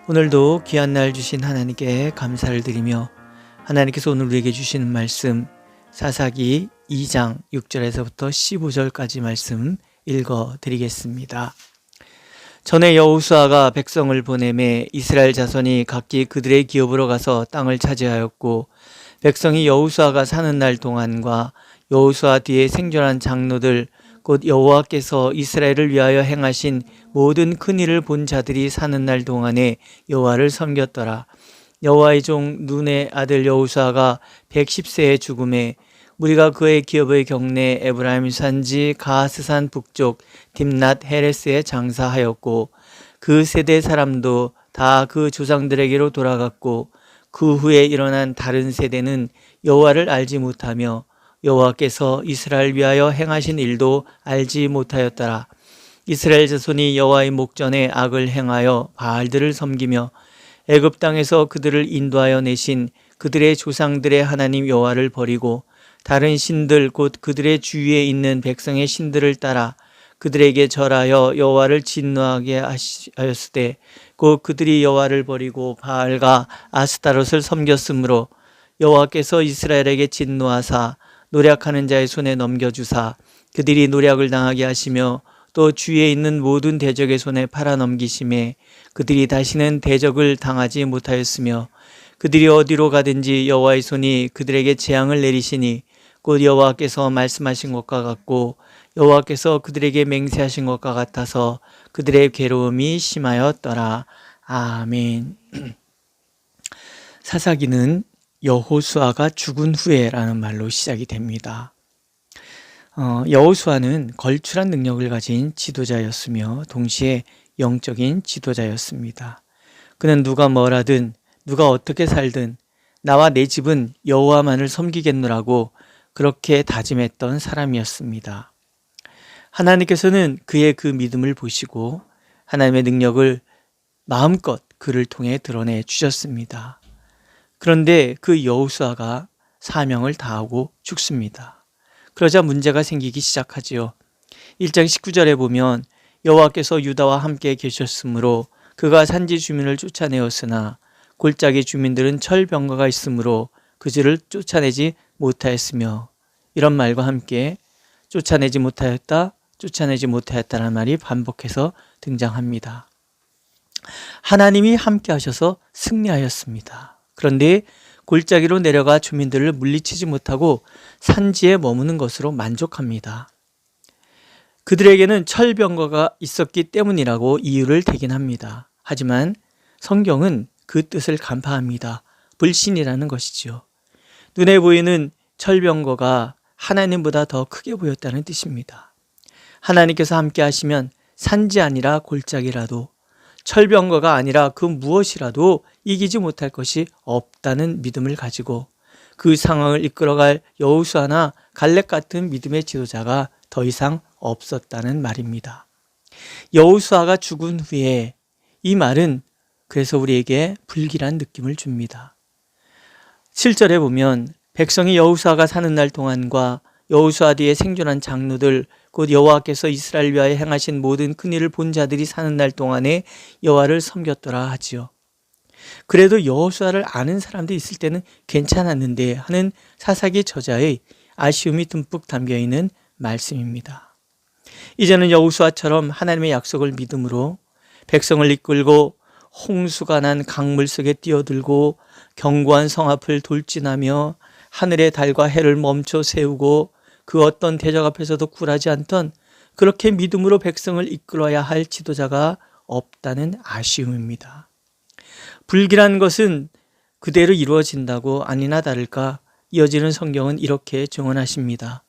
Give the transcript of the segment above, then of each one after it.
오늘도 귀한 날 주신 하나님께 감사를 드리며 하나님께서 오늘 우리에게 주시는 말씀 사사기 2장 6절에서부터 15절까지 말씀 읽어드리겠습니다. 전에 여호수아가 백성을 보내매 이스라엘 자손이 각기 그들의 기업으로 가서 땅을 차지하였고 백성이 여호수아가 사는 날 동안과 여호수아 뒤에 생존한 장로들 곧 여호와께서 이스라엘을 위하여 행하신 모든 큰 일을 본 자들이 사는 날 동안에 여호와를 섬겼더라. 여호와의 종 눈의 아들 여호수아가 110세에 죽음에 무리가 그의 기업의 경내 에브라임 산지 가스산 북쪽 딥낫 헤레스에 장사하였고 그 세대 사람도 다 그 조상들에게로 돌아갔고 그 후에 일어난 다른 세대는 여호와를 알지 못하며 여호와께서 이스라엘 위하여 행하신 일도 알지 못하였더라. 이스라엘 자손이 여호와의 목전에 악을 행하여 바알들을 섬기며 애굽 땅에서 그들을 인도하여 내신 그들의 조상들의 하나님 여호와를 버리고 다른 신들 곧 그들의 주위에 있는 백성의 신들을 따라 그들에게 절하여 여호와를 진노하게 하였으되 곧 그들이 여호와를 버리고 바알과 아스타롯을 섬겼으므로 여호와께서 이스라엘에게 진노하사 노략하는 자의 손에 넘겨주사 그들이 노략을 당하게 하시며 또 주위에 있는 모든 대적의 손에 팔아넘기심에 그들이 다시는 대적을 당하지 못하였으며 그들이 어디로 가든지 여호와의 손이 그들에게 재앙을 내리시니 곧 여호와께서 말씀하신 것과 같고 여호와께서 그들에게 맹세하신 것과 같아서 그들의 괴로움이 심하였더라. 아멘. 사사기는 여호수아가 죽은 후에라는 말로 시작이 됩니다. 여호수아는 걸출한 능력을 가진 지도자였으며 동시에 영적인 지도자였습니다. 그는 누가 뭐라든 누가 어떻게 살든 나와 내 집은 여호와만을 섬기겠노라고 그렇게 다짐했던 사람이었습니다. 하나님께서는 그의 그 믿음을 보시고 하나님의 능력을 마음껏 그를 통해 드러내 주셨습니다. 그런데 그 여호수아가 사명을 다하고 죽습니다. 그러자 문제가 생기기 시작하지요. 1장 19절에 보면 여호와께서 유다와 함께 계셨으므로 그가 산지 주민을 쫓아내었으나 골짜기 주민들은 철병거가 있으므로 그들을 쫓아내지 못하였으며 이런 말과 함께 쫓아내지 못하였다라는 말이 반복해서 등장합니다. 하나님이 함께 하셔서 승리하였습니다. 그런데 골짜기로 내려가 주민들을 물리치지 못하고 산지에 머무는 것으로 만족합니다. 그들에게는 철병거가 있었기 때문이라고 이유를 대긴합니다. 하지만 성경은 그 뜻을 간파합니다. 불신이라는 것이지요. 눈에 보이는 철병거가 하나님보다 더 크게 보였다는 뜻입니다. 하나님께서 함께 하시면 산지 아니라 골짜기라도 철병거가 아니라 그 무엇이라도 이기지 못할 것이 없다는 믿음을 가지고 그 상황을 이끌어갈 여호수아나 갈렙 같은 믿음의 지도자가 더 이상 없었다는 말입니다. 여호수아가 죽은 후에 이 말은 그래서 우리에게 불길한 느낌을 줍니다. 7절에 보면 백성이 여호수아가 사는 날 동안과 여호수아 뒤에 생존한 장로들 곧 여호와께서 이스라엘 위하여 행하신 모든 큰 일을 본 자들이 사는 날 동안에 여호와를 섬겼더라 하지요. 그래도 여호수아를 아는 사람들이 있을 때는 괜찮았는데 하는 사사기 저자의 아쉬움이 듬뿍 담겨있는 말씀입니다. 이제는 여호수아처럼 하나님의 약속을 믿음으로 백성을 이끌고 홍수가 난 강물 속에 뛰어들고 견고한 성 앞을 돌진하며 하늘의 달과 해를 멈춰 세우고 그 어떤 대적 앞에서도 굴하지 않던 그렇게 믿음으로 백성을 이끌어야 할 지도자가 없다는 아쉬움입니다. 불길한 것은 그대로 이루어진다고 아니나 다를까 이어지는 성경은 이렇게 증언하십니다.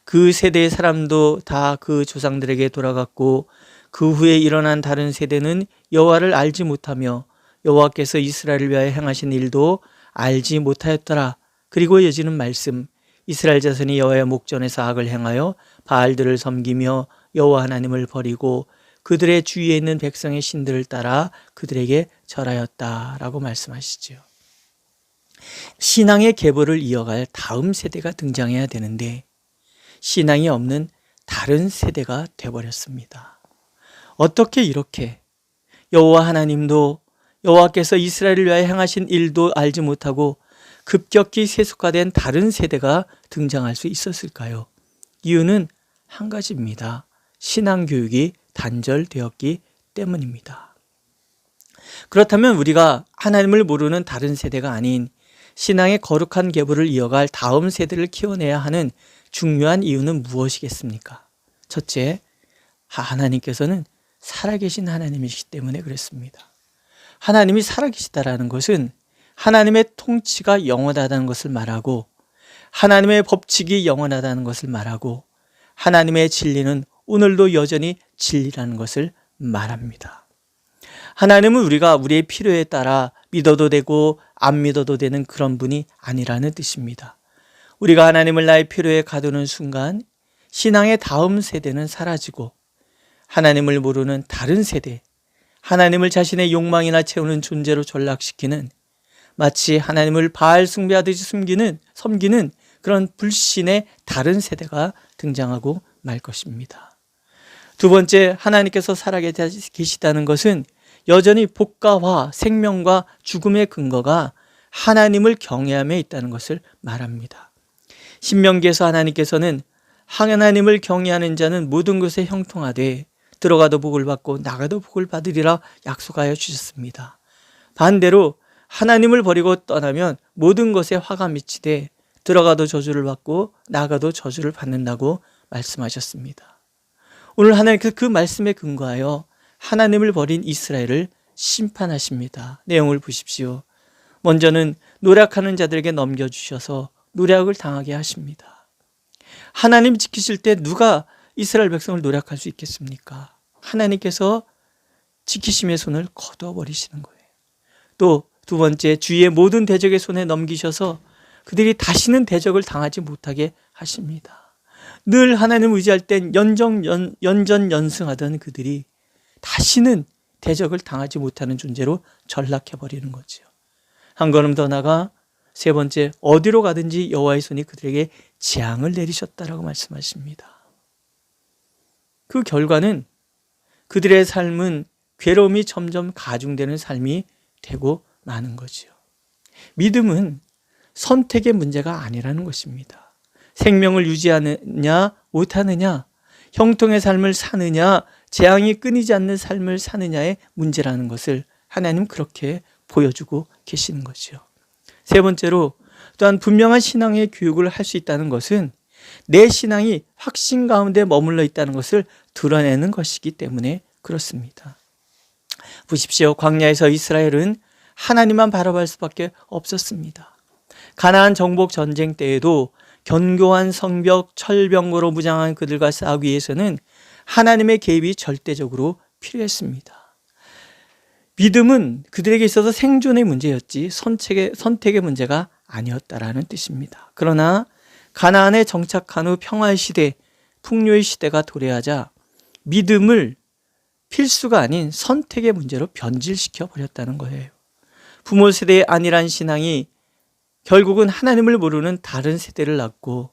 그 세대의 사람도 다 그 조상들에게 돌아갔고 그 후에 일어난 다른 세대는 여호와를 알지 못하며 여호와께서 이스라엘을 위하여 행하신 일도 알지 못하였더라. 그리고 이어지는 말씀 이스라엘 자손이 여호와의 목전에서 악을 행하여 바알들을 섬기며 여호와 하나님을 버리고 그들의 주위에 있는 백성의 신들을 따라 그들에게 절하였다라고 말씀하시죠. 신앙의 계보를 이어갈 다음 세대가 등장해야 되는데 신앙이 없는 다른 세대가 되어버렸습니다. 어떻게 이렇게 여호와 하나님도 여호와께서 이스라엘을 위하여 행하신 일도 알지 못하고 급격히 세속화된 다른 세대가 등장할 수 있었을까요? 이유는 한 가지입니다. 신앙교육이 단절되었기 때문입니다. 그렇다면 우리가 하나님을 모르는 다른 세대가 아닌 신앙의 거룩한 계보를 이어갈 다음 세대를 키워내야 하는 중요한 이유는 무엇이겠습니까? 첫째, 하나님께서는 살아계신 하나님이시기 때문에 그렇습니다. 하나님이 살아계시다라는 것은 하나님의 통치가 영원하다는 것을 말하고 하나님의 법칙이 영원하다는 것을 말하고 하나님의 진리는 오늘도 여전히 진리라는 것을 말합니다. 하나님은 우리가 우리의 필요에 따라 믿어도 되고 안 믿어도 되는 그런 분이 아니라는 뜻입니다. 우리가 하나님을 나의 필요에 가두는 순간 신앙의 다음 세대는 사라지고 하나님을 모르는 다른 세대, 하나님을 자신의 욕망이나 채우는 존재로 전락시키는 마치 하나님을 바알 숭배하듯이 섬기는 그런 불신의 다른 세대가 등장하고 말 것입니다. 두 번째, 하나님께서 살아계시다는 것은 여전히 복과와 생명과 죽음의 근거가 하나님을 경외함에 있다는 것을 말합니다. 신명기에서 하나님께서는 하나님을 경외하는 자는 모든 것에 형통하되 들어가도 복을 받고 나가도 복을 받으리라 약속하여 주셨습니다. 반대로 하나님을 버리고 떠나면 모든 것에 화가 미치되 들어가도 저주를 받고 나가도 저주를 받는다고 말씀하셨습니다. 오늘 하나님께서 그 말씀에 근거하여 하나님을 버린 이스라엘을 심판하십니다. 내용을 보십시오. 먼저는 노력하는 자들에게 넘겨주셔서 노력을 당하게 하십니다. 하나님 지키실 때 누가 이스라엘 백성을 노력할 수 있겠습니까? 하나님께서 지키심의 손을 거두어 버리시는 거예요. 또 두 번째, 주위의 모든 대적의 손에 넘기셔서 그들이 다시는 대적을 당하지 못하게 하십니다. 늘 하나님을 의지할 땐 연전연승하던 그들이 다시는 대적을 당하지 못하는 존재로 전락해버리는 거죠. 한 걸음 더 나가 세 번째, 어디로 가든지 여호와의 손이 그들에게 재앙을 내리셨다라고 말씀하십니다. 그 결과는 그들의 삶은 괴로움이 점점 가중되는 삶이 되고 마는 거죠. 믿음은 선택의 문제가 아니라는 것입니다. 생명을 유지하느냐 못하느냐, 형통의 삶을 사느냐, 재앙이 끊이지 않는 삶을 사느냐의 문제라는 것을 하나님 그렇게 보여주고 계시는 거죠. 세 번째로, 또한 분명한 신앙의 교육을 할 수 있다는 것은 내 신앙이 확신 가운데 머물러 있다는 것을 드러내는 것이기 때문에 그렇습니다. 보십시오. 광야에서 이스라엘은 하나님만 바라볼 수밖에 없었습니다. 가나안 정복 전쟁 때에도 견고한 성벽, 철병거로 무장한 그들과 싸우기 위해서는 하나님의 개입이 절대적으로 필요했습니다. 믿음은 그들에게 있어서 생존의 문제였지 선택의 문제가 아니었다라는 뜻입니다. 그러나 가나안에 정착한 후 평화의 시대, 풍요의 시대가 도래하자 믿음을 필수가 아닌 선택의 문제로 변질시켜 버렸다는 거예요. 부모 세대의 안일한 신앙이 결국은 하나님을 모르는 다른 세대를 낳고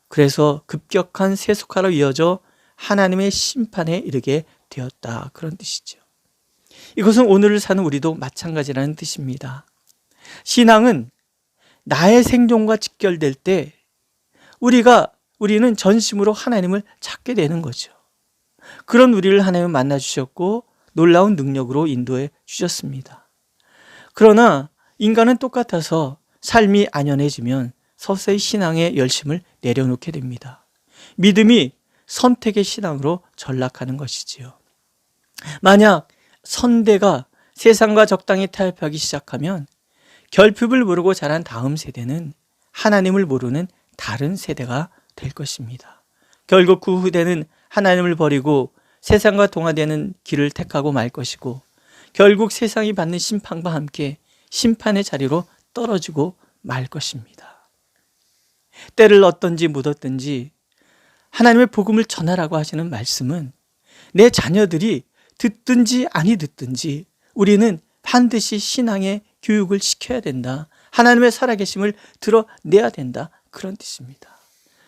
그래서 급격한 세속화로 이어져 하나님의 심판에 이르게 되었다. 그런 뜻이죠. 이것은 오늘을 사는 우리도 마찬가지라는 뜻입니다. 신앙은 나의 생존과 직결될 때 우리는 전심으로 하나님을 찾게 되는 거죠. 그런 우리를 하나님은 만나 주셨고 놀라운 능력으로 인도해 주셨습니다. 그러나 인간은 똑같아서 삶이 안연해지면 서서히 신앙의 열심을 내려놓게 됩니다. 믿음이 선택의 신앙으로 전락하는 것이지요. 만약 선대가 세상과 적당히 타협하기 시작하면 결핍을 모르고 자란 다음 세대는 하나님을 모르는 다른 세대가 될 것입니다. 결국 그 후대는 하나님을 버리고 세상과 동화되는 길을 택하고 말 것이고 결국 세상이 받는 심판과 함께 심판의 자리로 떨어지고 말 것입니다. 때를 얻든지 묻었든지 하나님의 복음을 전하라고 하시는 말씀은 내 자녀들이 듣든지 아니 듣든지 우리는 반드시 신앙의 교육을 시켜야 된다. 하나님의 살아계심을 드러내야 된다. 그런 뜻입니다.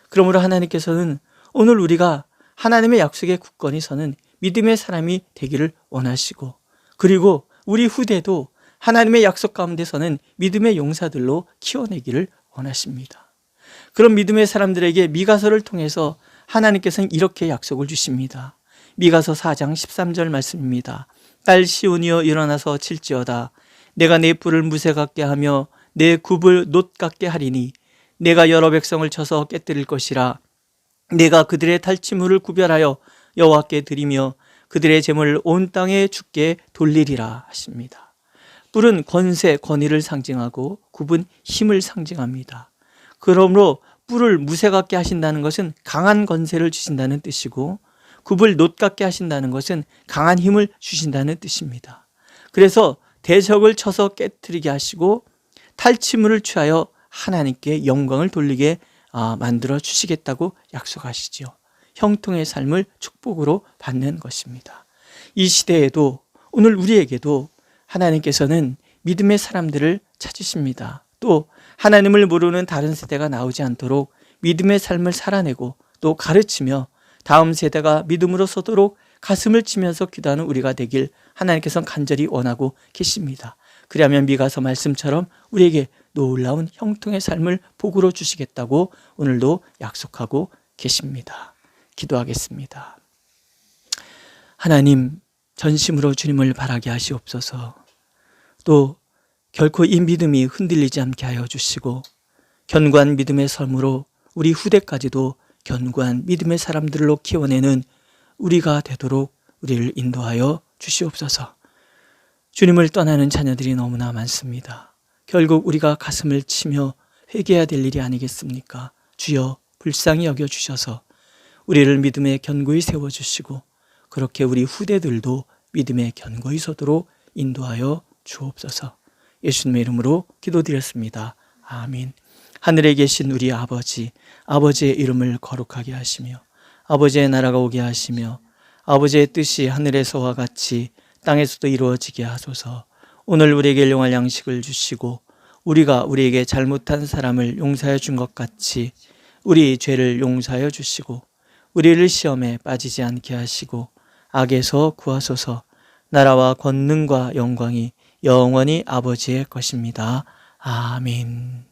그러므로 하나님께서는 오늘 우리가 하나님의 약속에 굳건히 서는 믿음의 사람이 되기를 원하시고 그리고 우리 후대도 하나님의 약속 가운데서는 믿음의 용사들로 키워내기를 원하십니다. 그런 믿음의 사람들에게 미가서를 통해서 하나님께서는 이렇게 약속을 주십니다. 미가서 4장 13절 말씀입니다. 딸 시온이여 일어나서 칠지어다. 내가 내 뿔을 무쇠 같게 하며 내 굽을 놋 같게 하리니 내가 여러 백성을 쳐서 깨뜨릴 것이라. 내가 그들의 탈취물을 구별하여 여호와께 드리며 그들의 재물을 온 땅에 주께 돌리리라 하십니다. 뿔은 권세, 권위를 상징하고 굽은 힘을 상징합니다. 그러므로 뿔을 무쇠 같게 하신다는 것은 강한 권세를 주신다는 뜻이고, 굽을 놋 같게 하신다는 것은 강한 힘을 주신다는 뜻입니다. 그래서 대적을 쳐서 깨뜨리게 하시고 탈취물을 취하여 하나님께 영광을 돌리게 만들어 주시겠다고 약속하시지요. 형통의 삶을 축복으로 받는 것입니다. 이 시대에도, 오늘 우리에게도 하나님께서는 믿음의 사람들을 찾으십니다. 또 하나님을 모르는 다른 세대가 나오지 않도록 믿음의 삶을 살아내고 또 가르치며 다음 세대가 믿음으로 서도록 가슴을 치면서 기도하는 우리가 되길 하나님께서는 간절히 원하고 계십니다. 그리하면 미가서 말씀처럼 우리에게 놀라운 형통의 삶을 복으로 주시겠다고 오늘도 약속하고 계십니다. 기도하겠습니다. 하나님, 전심으로 주님을 바라게 하시옵소서. 또 결코 이 믿음이 흔들리지 않게 하여 주시고 견고한 믿음의 삶으로 우리 후대까지도 견고한 믿음의 사람들로 키워내는 우리가 되도록 우리를 인도하여 주시옵소서. 주님을 떠나는 자녀들이 너무나 많습니다. 결국 우리가 가슴을 치며 회개해야 될 일이 아니겠습니까? 주여 불쌍히 여겨주셔서 우리를 믿음에 견고히 세워주시고 그렇게 우리 후대들도 믿음에 견고히 서도록 인도하여 주옵소서. 예수님의 이름으로 기도드렸습니다. 아멘. 하늘에 계신 우리 아버지, 아버지의 이름을 거룩하게 하시며 아버지의 나라가 오게 하시며 아버지의 뜻이 하늘에서와 같이 땅에서도 이루어지게 하소서. 오늘 우리에게 일용할 양식을 주시고 우리가 우리에게 잘못한 사람을 용서해 준 것 같이 우리 죄를 용서하여 주시고 우리를 시험에 빠지지 않게 하시고 악에서 구하소서. 나라와 권능과 영광이 영원히 아버지의 것입니다. 아멘.